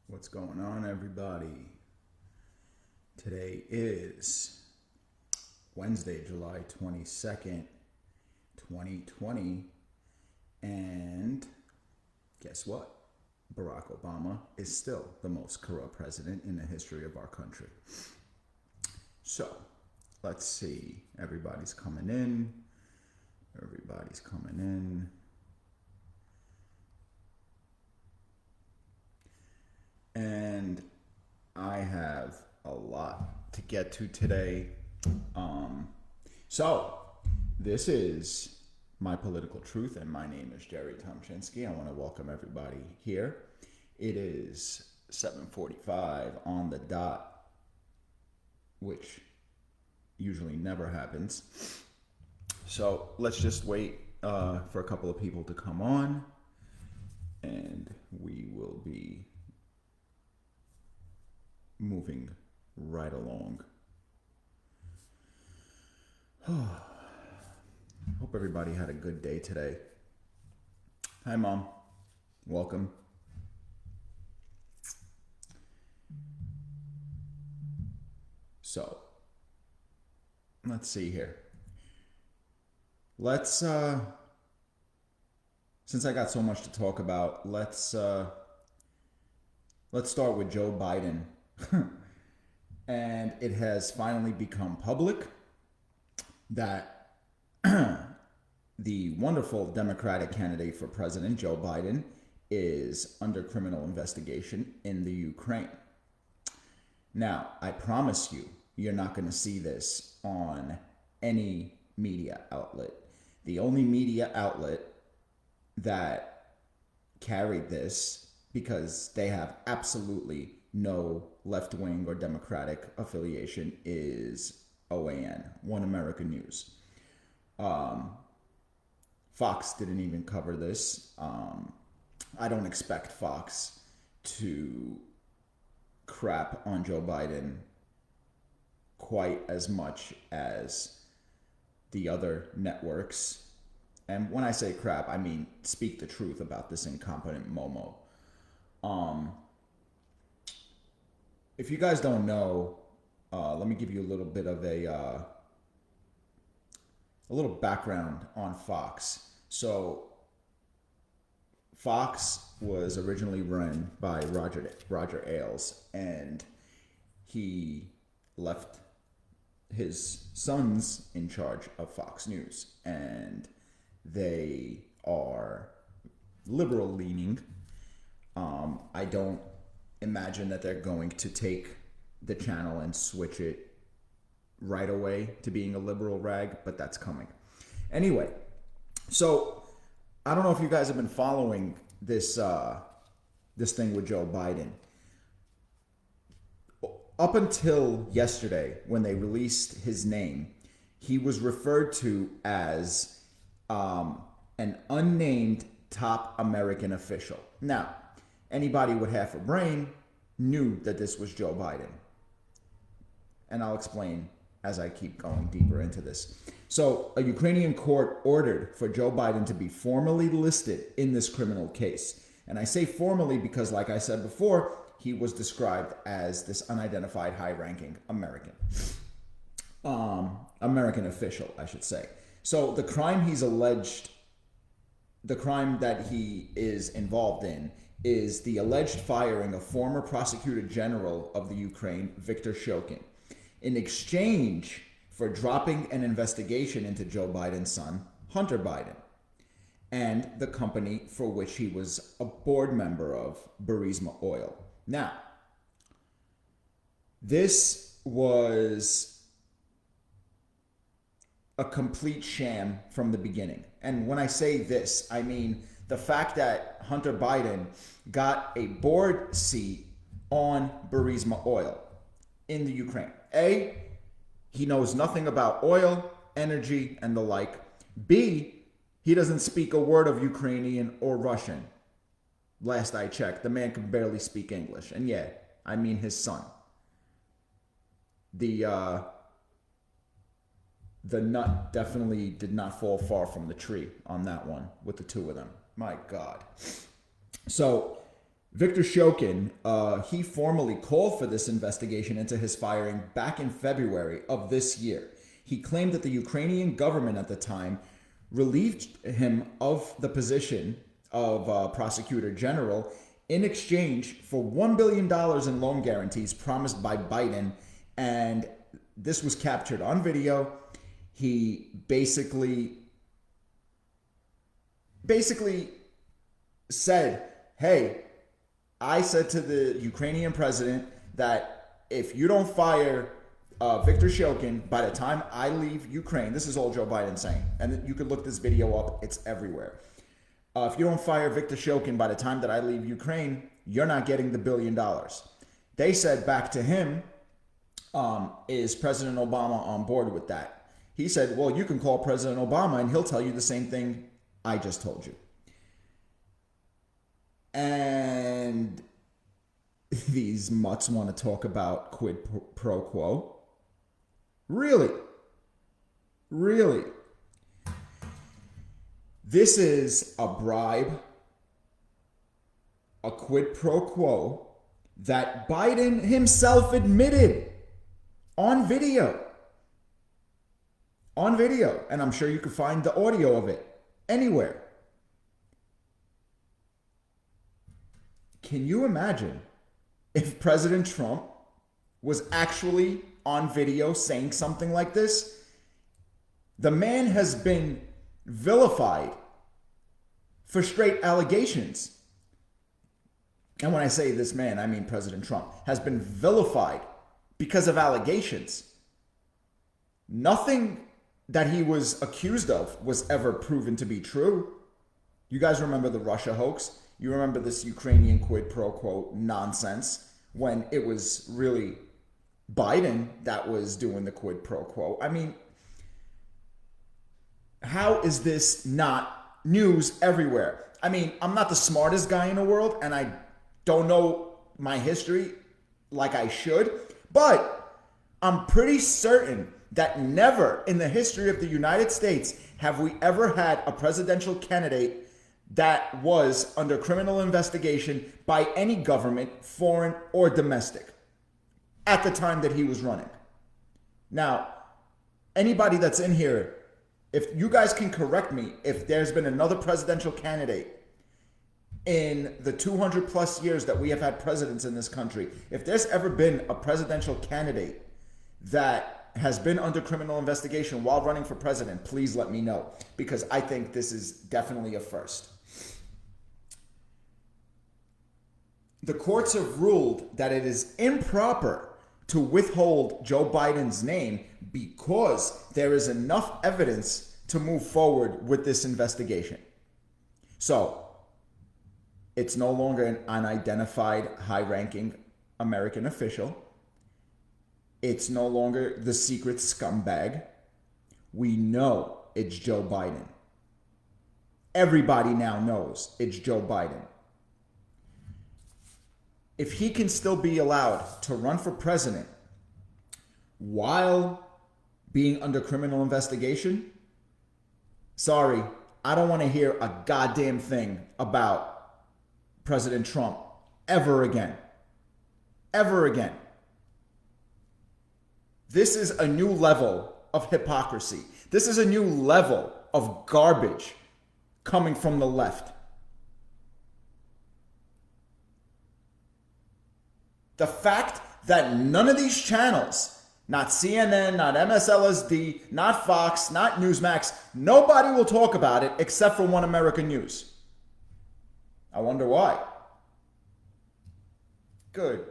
What's going on, everybody? Today is Wednesday, July 22nd, 2020. And guess what? Barack Obama is still the most corrupt president in the history of our country. So, let's see. Everybody's coming in. Everybody's coming in. And I have a lot to get to today. So, this is My Political Truth, and my name is Gerry Tomchinsky. I want to welcome everybody here. It is 7:45 on the dot, which usually never happens. So, let's just wait for a couple of people to come on, and we will be moving right along. Hope everybody had a good day today. Hi, Mom. Welcome. So, let's see here. Let's, since I got so much to talk about, let's start with Joe Biden. And it has finally become public that the wonderful Democratic candidate for president, Joe Biden, is under criminal investigation in the Ukraine. Now, I promise you, you're not going to see this on any media outlet. The only media outlet that carried this, because they have absolutely no left-wing or Democratic affiliation, is OAN, One American News. Fox didn't even cover this. I don't expect Fox to crap on Joe Biden quite as much as the other networks. And when I say crap, I mean speak the truth about this incompetent Momo. If you guys don't know, let me give you a little bit of a little background on Fox. So, Fox was originally run by Roger Ailes, and he left his sons in charge of Fox News, and they are liberal leaning. I don't imagine that they're going to take the channel and switch it right away to being a liberal rag, but that's coming. Anyway, so I don't know if you guys have been following this this thing with Joe Biden. Up until yesterday, when they released his name, he was referred to as an unnamed top American official. Now, anybody with half a brain knew that this was Joe Biden. And I'll explain as I keep going deeper into this. So, a Ukrainian court ordered for Joe Biden to be formally listed in this criminal case. And I say formally because, like I said before, he was described as this unidentified high-ranking American official, I should say. So, the crime that he is involved in is the alleged firing of former Prosecutor General of the Ukraine, Viktor Shokin, in exchange for dropping an investigation into Joe Biden's son, Hunter Biden, and the company for which he was a board member of, Burisma Oil. Now, this was a complete sham from the beginning. And when I say this, I mean the fact that Hunter Biden got a board seat on Burisma Oil in the Ukraine. A, he knows nothing about oil, energy, and the like. B, he doesn't speak a word of Ukrainian or Russian. Last I checked, the man can barely speak English. And yeah, I mean his son. The nut definitely did not fall far from the tree on that one with the two of them. My God. So Viktor Shokin, he formally called for this investigation into his firing back in February of this year. He claimed that the Ukrainian government at the time relieved him of the position of prosecutor general in exchange for $1 billion in loan guarantees promised by Biden. And this was captured on video. He basically said, hey, I said to the Ukrainian president that if you don't fire Viktor Shokin by the time I leave Ukraine, this is all Joe Biden saying, and you could look this video up, it's everywhere. If you don't fire Viktor Shokin by the time that I leave Ukraine, you're not getting the $1 billion. They said back to him, is President Obama on board with that? He said, well, you can call President Obama and he'll tell you the same thing I just told you. And these mutts want to talk about quid pro quo. Really? Really? This is a bribe, a quid pro quo that Biden himself admitted on video. On video. And I'm sure you can find the audio of it anywhere. Can you imagine if President Trump was actually on video saying something like this? The man has been vilified for straight allegations. And when I say this man, I mean President Trump has been vilified because of allegations. Nothing that he was accused of was ever proven to be true. You guys remember the Russia hoax? You remember this Ukrainian quid pro quo nonsense when it was really Biden that was doing the quid pro quo. I mean, how is this not news everywhere? I mean, I'm not the smartest guy in the world and I don't know my history like I should, but I'm pretty certain that never in the history of the United States have we ever had a presidential candidate that was under criminal investigation by any government, foreign or domestic, at the time that he was running. Now, anybody that's in here, if you guys can correct me, if there's been another presidential candidate in the 200 plus years that we have had presidents in this country, if there's ever been a presidential candidate that has been under criminal investigation while running for president, please let me know, because I think this is definitely a first. The courts have ruled that it is improper to withhold Joe Biden's name because there is enough evidence to move forward with this investigation. So, it's no longer an unidentified high-ranking American official. It's no longer the secret scumbag. We know it's Joe Biden. Everybody now knows it's Joe Biden. If he can still be allowed to run for president while being under criminal investigation, sorry, I don't want to hear a goddamn thing about President Trump ever again. Ever again. This is a new level of hypocrisy. This is a new level of garbage coming from the left. The fact that none of these channels, not CNN, not MSLSD, not Fox, not Newsmax, nobody will talk about it except for One American News. I wonder why. Good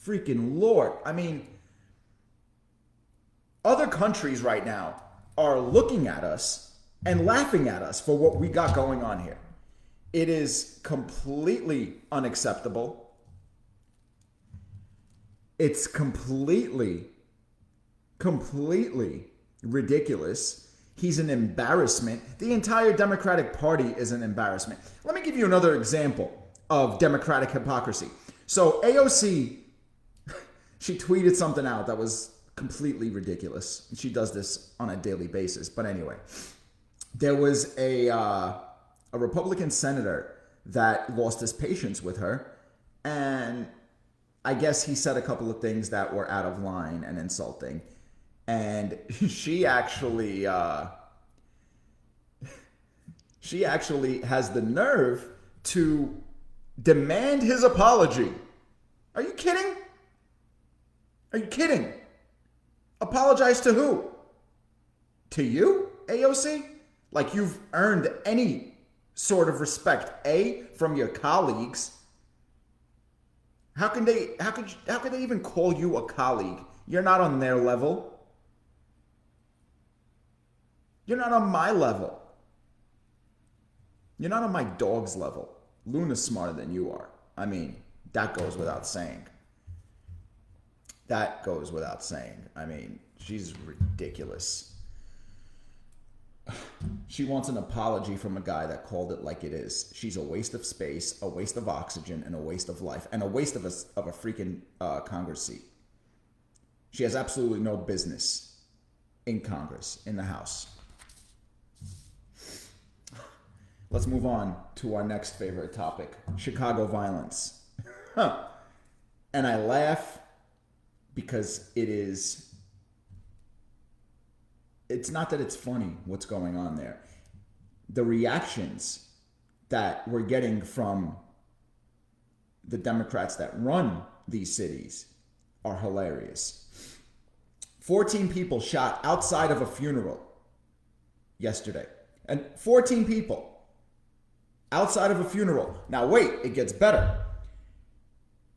freaking Lord. I mean, other countries right now are looking at us and laughing at us for what we got going on here. It is completely unacceptable. It's completely ridiculous. He's an embarrassment. The entire Democratic Party is an embarrassment. Let me give you another example of Democratic hypocrisy. So AOC, she tweeted something out that was completely ridiculous. She does this on a daily basis. But anyway, there was a Republican senator that lost his patience with her And I guess he said a couple of things that were out of line and insulting. And she actually has the nerve to demand his apology. Are you kidding? Are you kidding? Apologize to who? To you, AOC? Like you've earned any sort of respect, A, from your colleagues. How could they even call you a colleague? You're not on their level. You're not on my level. You're not on my dog's level. Luna's smarter than you are. I mean, that goes without saying. That goes without saying. I mean, she's ridiculous. She wants an apology from a guy that called it like it is. She's a waste of space, a waste of oxygen, and a waste of life, and a waste of a freaking Congress seat. She has absolutely no business in Congress, in the House. Let's move on to our next favorite topic, Chicago violence. And I laugh because it's not that it's funny what's going on there. The reactions that we're getting from the Democrats that run these cities are hilarious. 14 people shot outside of a funeral yesterday. And 14 people outside of a funeral. Now wait, it gets better.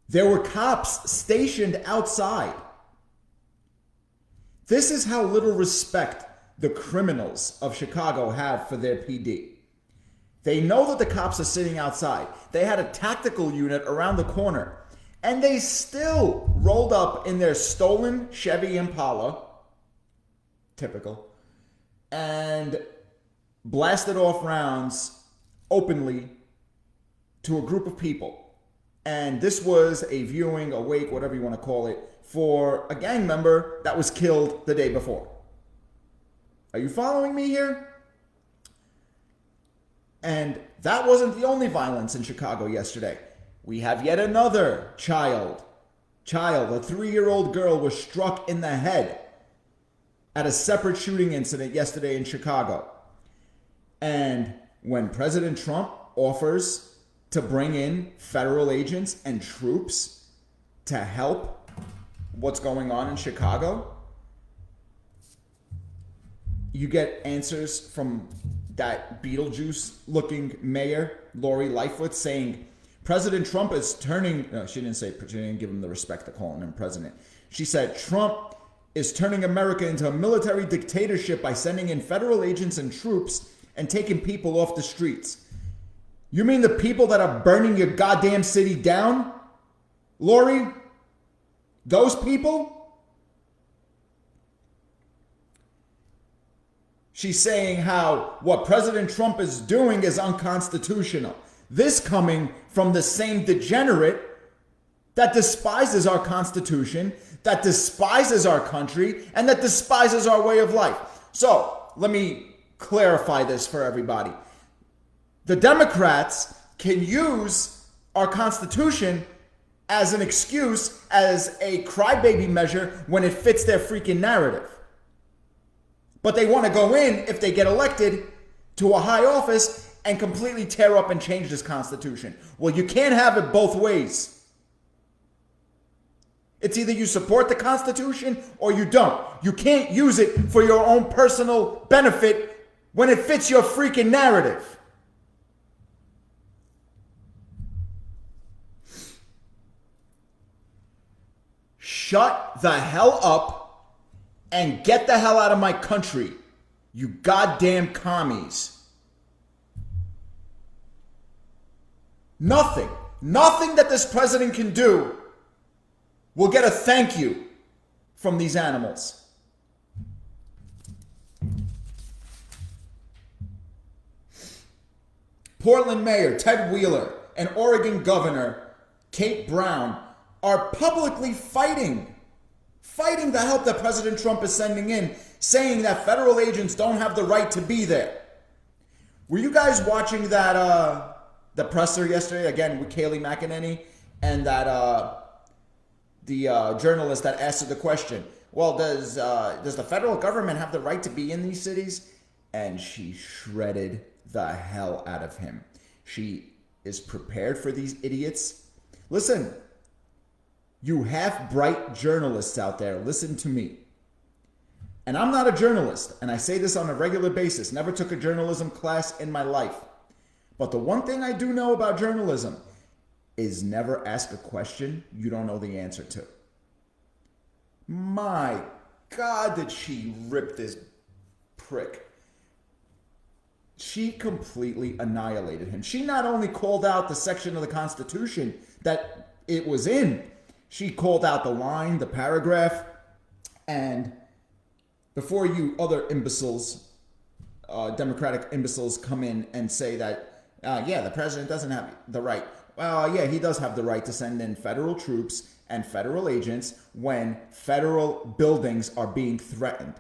There were cops stationed outside. This is how little respect the criminals of Chicago have for their PD. They know that the cops are sitting outside. They had a tactical unit around the corner, and they still rolled up in their stolen Chevy Impala, typical, and blasted off rounds openly to a group of people. And this was a viewing, a wake, whatever you want to call it, for a gang member that was killed the day before. Are you following me here? And that wasn't the only violence in Chicago yesterday. We have yet another child. A 3-year-old girl was struck in the head at a separate shooting incident yesterday in Chicago. And when President Trump offers to bring in federal agents and troops to help what's going on in Chicago, you get answers from that Beetlejuice-looking mayor, Lori Lightfoot, saying President Trump is turning... No, she didn't give him the respect of calling him president. She said Trump is turning America into a military dictatorship by sending in federal agents and troops and taking people off the streets. You mean the people that are burning your goddamn city down, Lori? Those people? She's saying how what President Trump is doing is unconstitutional. This coming from the same degenerate that despises our Constitution, that despises our country, and that despises our way of life. So, let me clarify this for everybody. The Democrats can use our Constitution as an excuse, as a crybaby measure when it fits their freaking narrative. But they want to go in, if they get elected, to a high office and completely tear up and change this Constitution. Well, you can't have it both ways. It's either you support the Constitution or you don't. You can't use it for your own personal benefit when it fits your freaking narrative. Shut the hell up and get the hell out of my country, you goddamn commies. Nothing that this president can do will get a thank you from these animals. Portland Mayor Ted Wheeler and Oregon Governor Kate Brown are publicly fighting the help that President Trump is sending in, saying that federal agents don't have the right to be there. Were you guys watching that the presser yesterday, again, with Kayleigh McEnany And that the journalist that asked her the question, well, does the federal government have the right to be in these cities? And she shredded the hell out of him. She is prepared for these idiots. Listen, you half bright journalists out there, listen to me. And I'm not a journalist, and I say this on a regular basis. Never took a journalism class in my life. But the one thing I do know about journalism is never ask a question you don't know the answer to. My God, did she rip this prick. She completely annihilated him. She not only called out the section of the Constitution that it was in, she called out the line, the paragraph, and before you other imbeciles, Democratic imbeciles come in and say that, yeah, the president doesn't have the right. Well, yeah, he does have the right to send in federal troops and federal agents when federal buildings are being threatened.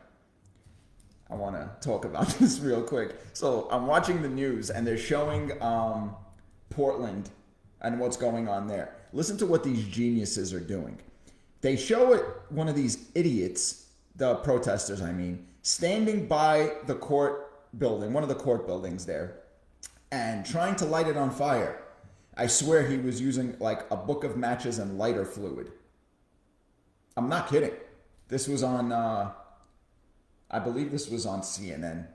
I want to talk about this real quick. So I'm watching the news and they're showing Portland and what's going on there. Listen to what these geniuses are doing. They show it, one of these idiots, the protesters, I mean, standing by the court building, one of the court buildings there, and trying to light it on fire. I swear he was using like a book of matches and lighter fluid. I'm not kidding. This was on, I believe this was on CNN.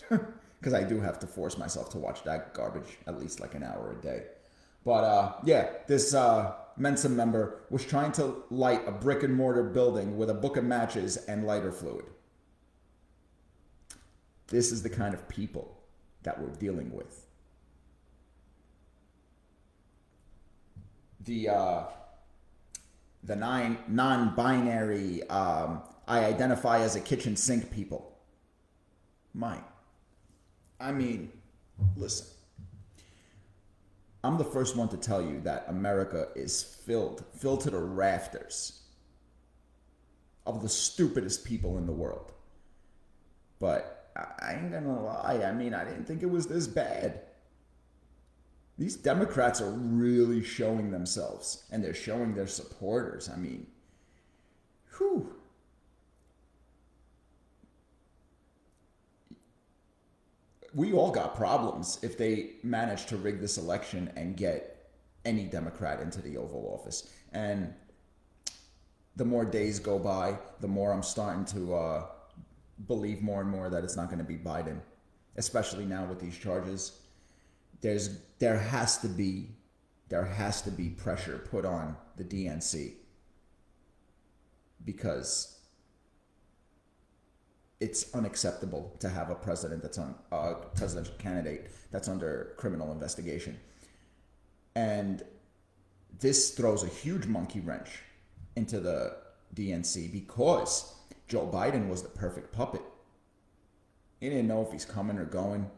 Because I do have to force myself to watch that garbage at least like an hour a day. But yeah, this Mensa member was trying to light a brick and mortar building with a book of matches and lighter fluid. This is the kind of people that we're dealing with. The non-binary, I identify as a kitchen sink people. I mean, listen. I'm the first one to tell you that America is filled to the rafters of the stupidest people in the world. But I ain't gonna lie. I mean, I didn't think it was this bad. These Democrats are really showing themselves, and they're showing their supporters. I mean, whew. We all got problems if they manage to rig this election and get any Democrat into the Oval Office. And the more days go by, the more I'm starting to believe more and more that it's not going to be Biden, especially now with these charges. There has to be pressure put on the DNC because it's unacceptable to have a president that's on a presidential candidate that's under criminal investigation. And this throws a huge monkey wrench into the DNC because Joe Biden was the perfect puppet. He didn't know if he's coming or going,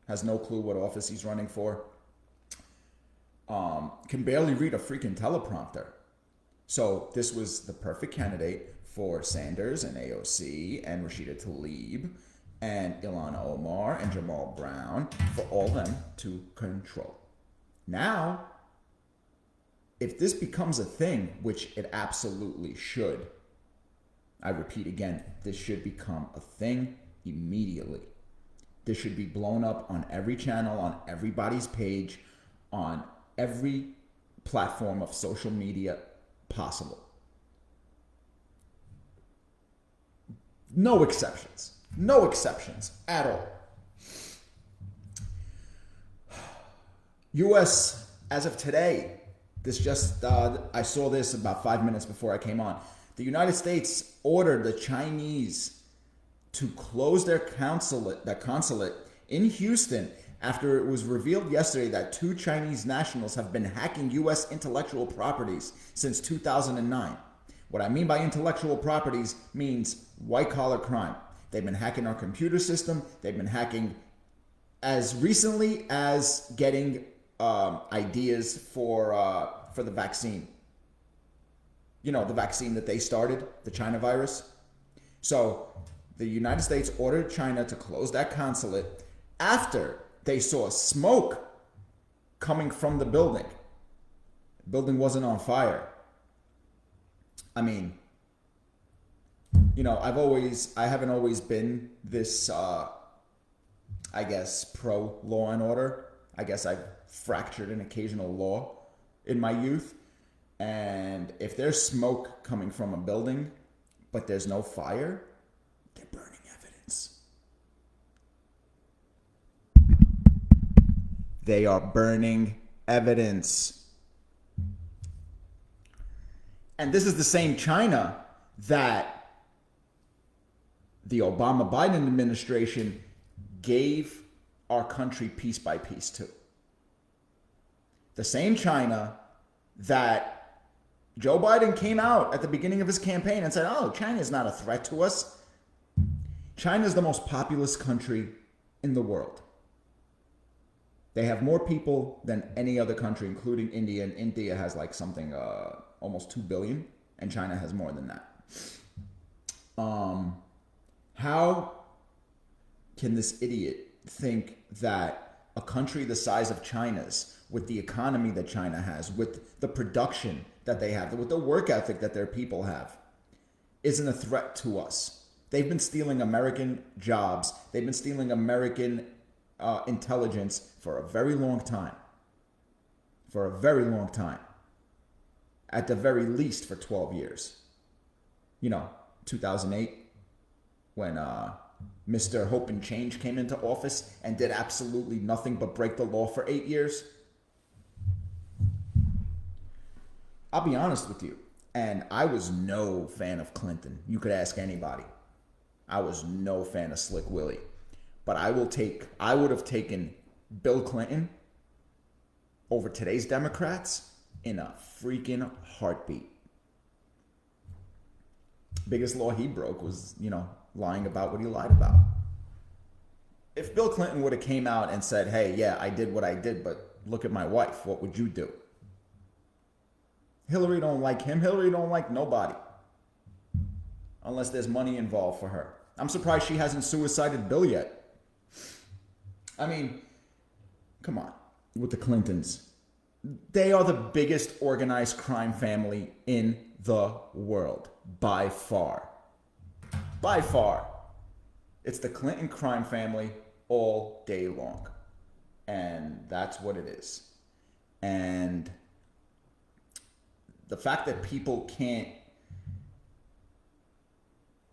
has no clue what office he's running for, can barely read a freaking teleprompter. So this was the perfect candidate for Sanders and AOC and Rashida Tlaib and Ilhan Omar and Jamal Brown, for all them to control. Now, if this becomes a thing, which it absolutely should, I repeat again, this should become a thing immediately. This should be blown up on every channel, on everybody's page, on every platform of social media possible. No exceptions. No exceptions at all. U.S., as of today, this just, I saw this about 5 minutes before I came on. The United States ordered the Chinese to close their consulate in Houston after it was revealed yesterday that 2 Chinese nationals have been hacking U.S. intellectual properties since 2009. What I mean by intellectual properties means white-collar crime. They've been hacking our computer system. They've been hacking as recently as getting ideas for the vaccine. You know, the vaccine that they started, the China virus. So the United States ordered China to close that consulate after they saw smoke coming from the building. The building wasn't on fire. I mean, I haven't always been this, I guess, pro law and order. I guess I've fractured an occasional law in my youth. And if there's smoke coming from a building, but there's no fire, they're burning evidence. They are burning evidence. And this is the same China that the Obama-Biden administration gave our country piece by piece to. The same China that Joe Biden came out at the beginning of his campaign and said, oh, China is not a threat to us. China is the most populous country in the world. They have more people than any other country, including India. And India has like something, almost 2 billion. And China has more than that. How can this idiot think that a country the size of China's, with the economy that China has, with the production that they have, with the work ethic that their people have, isn't a threat to us? They've been stealing American jobs. They've been stealing American intelligence for a very long time. For a very long time. At the very least for 12 years. 2008, when Mr. Hope and Change came into office and did absolutely nothing but break the law for 8 years. I'll be honest with you, and I was no fan of Clinton. You could ask anybody. I was no fan of Slick Willie. But I would have taken Bill Clinton over today's Democrats in a freaking heartbeat. Biggest law he broke was, lying about what he lied about. If Bill Clinton would have came out and said, hey, yeah, I did what I did, but look at my wife, what would you do? Hillary don't like him. Hillary don't like nobody. Unless there's money involved for her. I'm surprised she hasn't suicided Bill yet. I mean, come on, with the Clintons. They are the biggest organized crime family in the world, by far. By far. It's the Clinton crime family all day long. And that's what it is. And the fact that people can't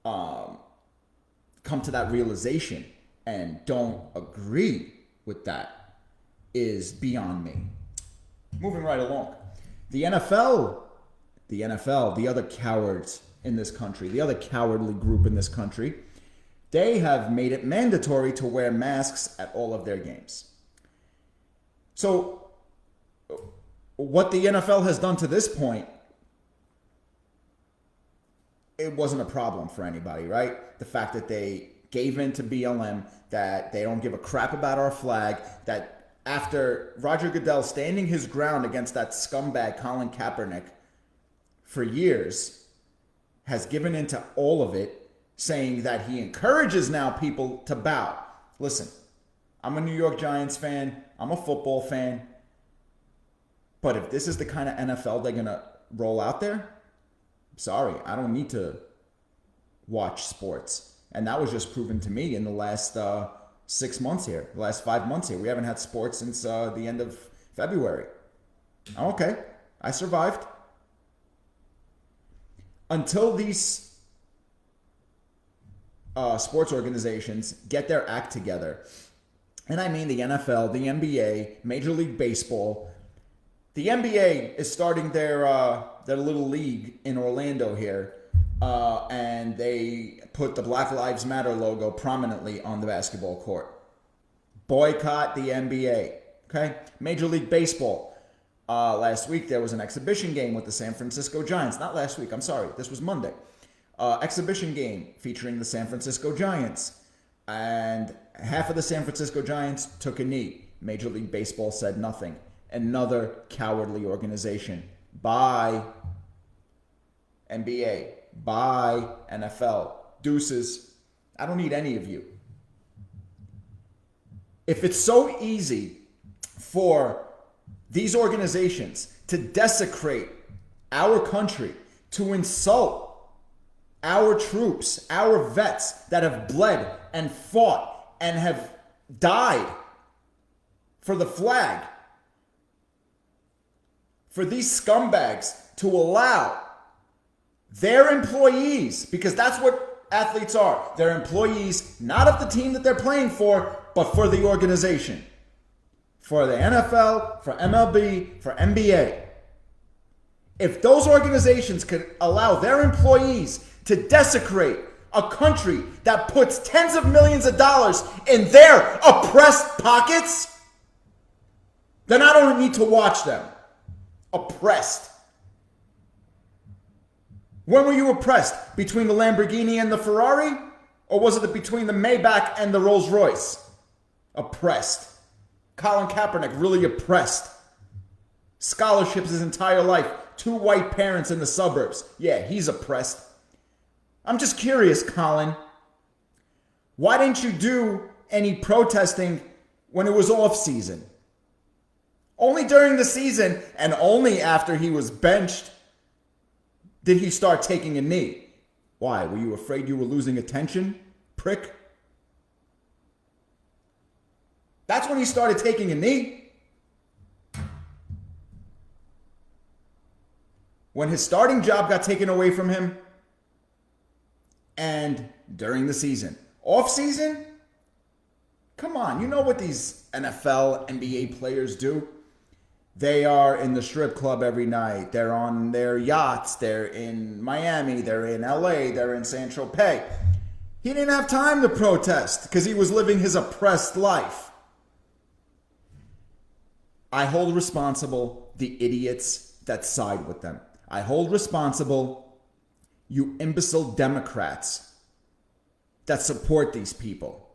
come to that realization and don't agree with that is beyond me. Moving right along. The NFL, the other cowards in this country, the other cowardly group in this country, they have made it mandatory to wear masks at all of their games. So what the NFL has done to this point, it wasn't a problem for anybody, right? The fact that they gave in to BLM, that they don't give a crap about our flag, that after Roger Goodell standing his ground against that scumbag Colin Kaepernick for years, has given into all of it, saying that he encourages now people to bow. Listen, I'm a New York Giants fan. I'm a football fan. But if this is the kind of NFL they're going to roll out there, sorry, I don't need to watch sports. And that was just proven to me in the last 6 months here, the last 5 months here. We haven't had sports since the end of February. Okay, I survived. Until these sports organizations get their act together, and I mean the NFL, the NBA, Major League Baseball. The NBA is starting their little league in Orlando here, and they put the Black Lives Matter logo prominently on the basketball court. Boycott the NBA. Okay, Major League Baseball. Last week there was an exhibition game with the San Francisco Giants. Not last week, I'm sorry. This was Monday. Exhibition game featuring the San Francisco Giants. And half of the San Francisco Giants took a knee. Major League Baseball said nothing. Another cowardly organization. Bye, NBA. Bye, NFL. Deuces. I don't need any of you. If it's so easy for these organizations to desecrate our country, to insult our troops, our vets that have bled and fought and have died for the flag, for these scumbags to allow their employees, because that's what athletes are. They're employees, not of the team that they're playing for, but for the organization. For the NFL, for MLB, for NBA. If those organizations could allow their employees to desecrate a country that puts tens of millions of dollars in their oppressed pockets, then I don't need to watch them. Oppressed. When were you oppressed? Between the Lamborghini and the Ferrari? Or was it between the Maybach and the Rolls Royce? Oppressed. Colin Kaepernick, really oppressed. Scholarships his entire life. 2 white parents in the suburbs. Yeah, he's oppressed. I'm just curious, Colin. Why didn't you do any protesting when it was off season? Only during the season and only after he was benched did he start taking a knee. Why? Were you afraid you were losing attention, prick? That's when he started taking a knee. When his starting job got taken away from him and during the season. Off season? Come on, you know what these NFL, NBA players do? They are in the strip club every night. They're on their yachts. They're in Miami. They're in LA. They're in San Tropez. He didn't have time to protest because he was living his oppressed life. I hold responsible the idiots that side with them. I hold responsible you imbecile Democrats that support these people.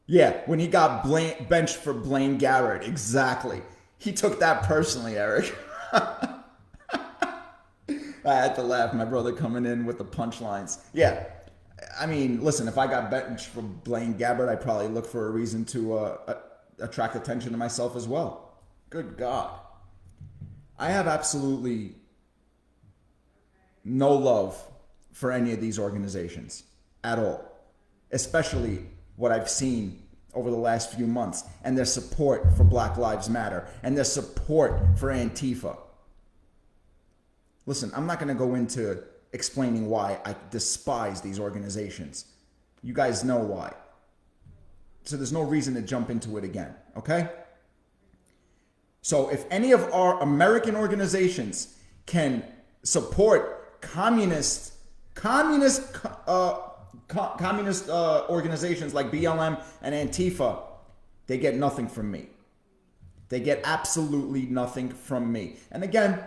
Yeah, when he got benched for Blaine Gabbert, exactly. He took that personally, Eric. I had to laugh, my brother coming in with the punchlines. Yeah, I mean, listen, if I got benched for Blaine Gabbert, I'd probably look for a reason to attract attention to myself as well. Good God. I have absolutely no love for any of these organizations at all, especially what I've seen over the last few months and their support for Black Lives Matter and their support for Antifa. Listen, I'm not going to go into explaining why I despise these organizations. You guys know why. So there's no reason to jump into it again, okay? So if any of our American organizations can support communist organizations like BLM and Antifa, they get nothing from me. They get absolutely nothing from me. And again,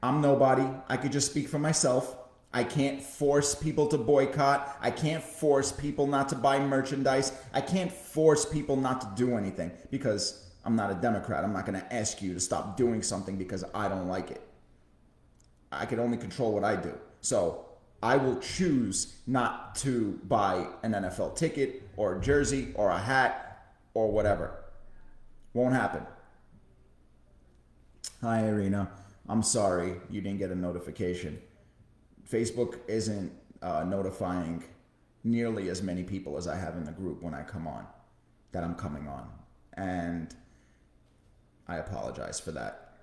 I'm nobody. I could just speak for myself. I can't force people to boycott. I can't force people not to buy merchandise. I can't force people not to do anything because I'm not a Democrat. I'm not going to ask you to stop doing something because I don't like it. I can only control what I do. So I will choose not to buy an NFL ticket or a jersey or a hat or whatever. Won't happen. Hi, Irina. I'm sorry you didn't get a notification. Facebook isn't notifying nearly as many people as I have in the group when I come on, that I'm coming on. And I apologize for that.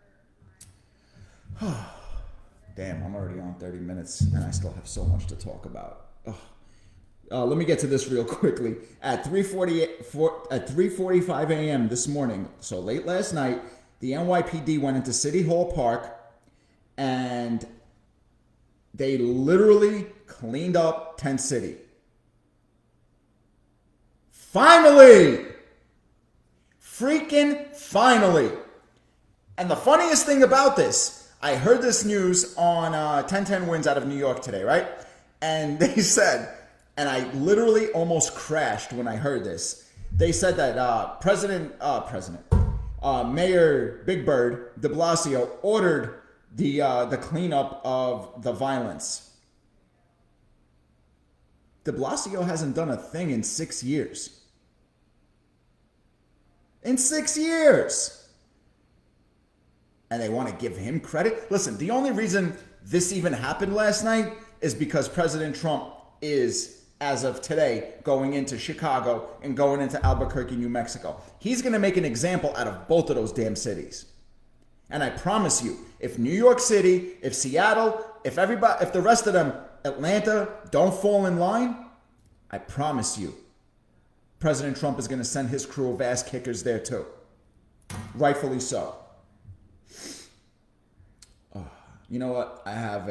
Damn, I'm already on 30 minutes and I still have so much to talk about. Let me get to this real quickly. At 3:45 a.m. this morning, so late last night, the NYPD went into City Hall Park and they literally cleaned up Tent City. Finally! Freaking finally! And the funniest thing about this, I heard this news on 1010 Wins out of New York today, right? And they said, and I literally almost crashed when I heard this. They said that Mayor Big Bird de Blasio ordered the cleanup of the violence. De Blasio hasn't done a thing in 6 years. In 6 years! and they want to give him credit. Listen, the only reason this even happened last night is because President Trump is, as of today, going into Chicago and going into Albuquerque, New Mexico. He's going to make an example out of both of those damn cities. And I promise you, if New York City, if Seattle, if the rest of them, Atlanta, don't fall in line, I promise you, President Trump is going to send his crew of ass kickers there too. Rightfully so. You know what? I have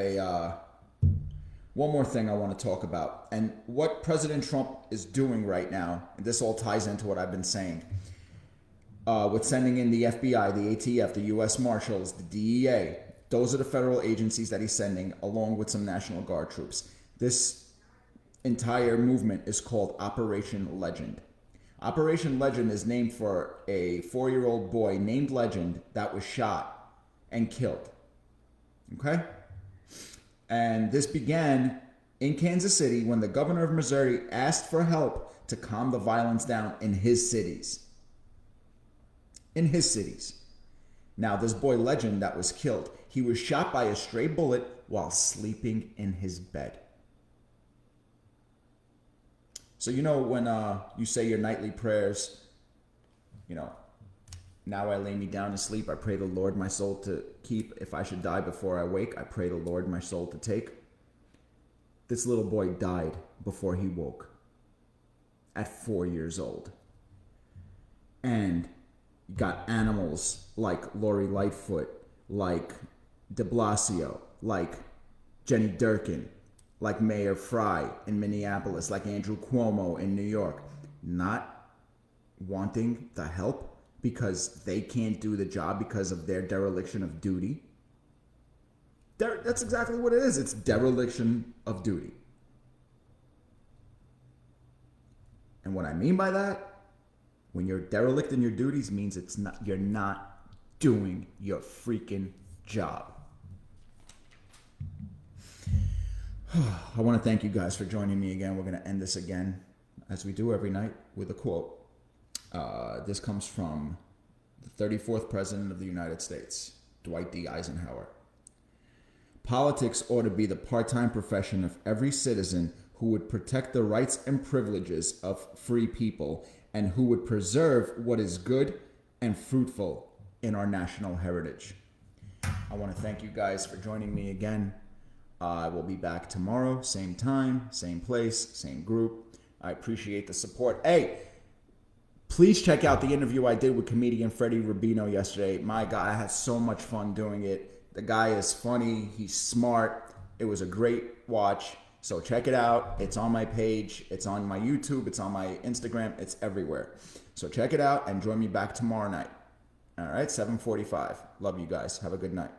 one more thing I want to talk about. And what President Trump is doing right now, and this all ties into what I've been saying, with sending in the FBI, the ATF, the U.S. Marshals, the DEA. Those are the federal agencies that he's sending, along with some National Guard troops. This entire movement is called Operation Legend. Operation Legend is named for a 4-year-old boy named Legend that was shot and killed. Okay? And this began in Kansas City when the governor of Missouri asked for help to calm the violence down in his cities. In his cities. Now, this boy Legend that was killed, he was shot by a stray bullet while sleeping in his bed. So, you know, when you say your nightly prayers, you know, now I lay me down to sleep, I pray the Lord my soul to keep. If I should die before I wake, I pray the Lord my soul to take. This little boy died before he woke at 4 years old. And you got animals like Lori Lightfoot, like de Blasio, like Jenny Durkin, like Mayor Fry in Minneapolis, like Andrew Cuomo in New York, not wanting the help because they can't do the job because of their dereliction of duty. That's exactly what it is. It's dereliction of duty. And what I mean by that, when you're derelict in your duties, means you're not doing your freaking job. I want to thank you guys for joining me again. We're going to end this again, as we do every night, with a quote. This comes from the 34th President of the United States, Dwight D. Eisenhower. Politics ought to be the part-time profession of every citizen who would protect the rights and privileges of free people and who would preserve what is good and fruitful in our national heritage. I want to thank you guys for joining me again. I will be back tomorrow, same time, same place, same group. I appreciate the support. Hey, please check out the interview I did with comedian Freddie Rubino yesterday. My God, I had so much fun doing it. The guy is funny. He's smart. It was a great watch. So check it out. It's on my page. It's on my YouTube. It's on my Instagram. It's everywhere. So check it out and join me back tomorrow night. All right, 7:45. Love you guys. Have a good night.